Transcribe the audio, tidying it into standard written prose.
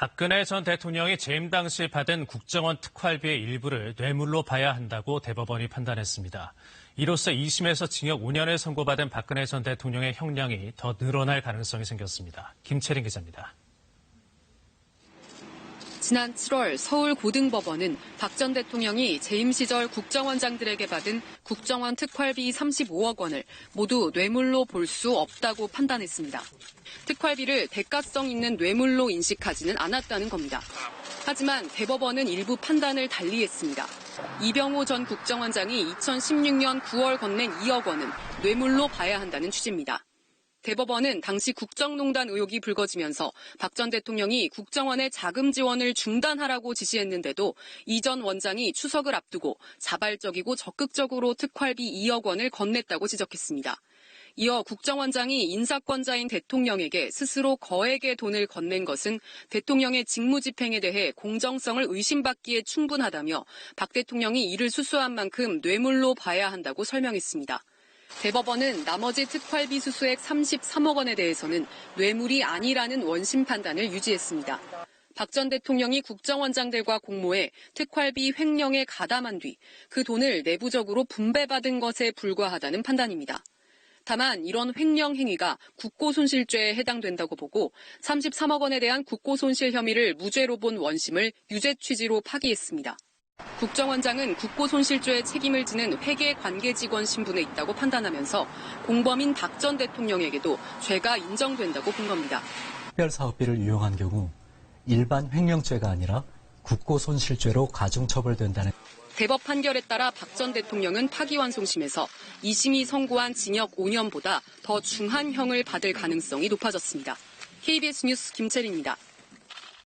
박근혜 전 대통령이 재임 당시 받은 국정원 특활비의 일부를 뇌물로 봐야 한다고 대법원이 판단했습니다. 이로써 2심에서 징역 5년을 선고받은 박근혜 전 대통령의 형량이 더 늘어날 가능성이 생겼습니다. 김채린 기자입니다. 지난 7월 서울고등법원은 박 전 대통령이 재임 시절 국정원장들에게 받은 국정원 특활비 35억 원을 모두 뇌물로 볼 수 없다고 판단했습니다. 특활비를 대가성 있는 뇌물로 인식하지는 않았다는 겁니다. 하지만 대법원은 일부 판단을 달리했습니다. 이병호 전 국정원장이 2016년 9월 건넨 2억 원은 뇌물로 봐야 한다는 취지입니다. 대법원은 당시 국정농단 의혹이 불거지면서 박 전 대통령이 국정원의 자금 지원을 중단하라고 지시했는데도 이 전 원장이 추석을 앞두고 자발적이고 적극적으로 특활비 2억 원을 건넸다고 지적했습니다. 이어 국정원장이 인사권자인 대통령에게 스스로 거액의 돈을 건넨 것은 대통령의 직무집행에 대해 공정성을 의심받기에 충분하다며 박 대통령이 이를 수수한 만큼 뇌물로 봐야 한다고 설명했습니다. 대법원은 나머지 특활비 수수액 33억 원에 대해서는 뇌물이 아니라는 원심 판단을 유지했습니다. 박 전 대통령이 국정원장들과 공모해 특활비 횡령에 가담한 뒤 그 돈을 내부적으로 분배받은 것에 불과하다는 판단입니다. 다만 이런 횡령 행위가 국고손실죄에 해당된다고 보고 33억 원에 대한 국고손실 혐의를 무죄로 본 원심을 유죄 취지로 파기했습니다. 국정원장은 국고손실죄의 책임을 지는 회계 관계직원 신분에 있다고 판단하면서 공범인 박 전 대통령에게도 죄가 인정된다고 본 겁니다. 특별사업비를 유용한 경우 일반 횡령죄가 아니라 국고손실죄로 가중처벌된다는 대법 판결에 따라 박 전 대통령은 파기환송심에서 2심이 선고한 징역 5년보다 더 중한 형을 받을 가능성이 높아졌습니다. KBS 뉴스 김채린입니다.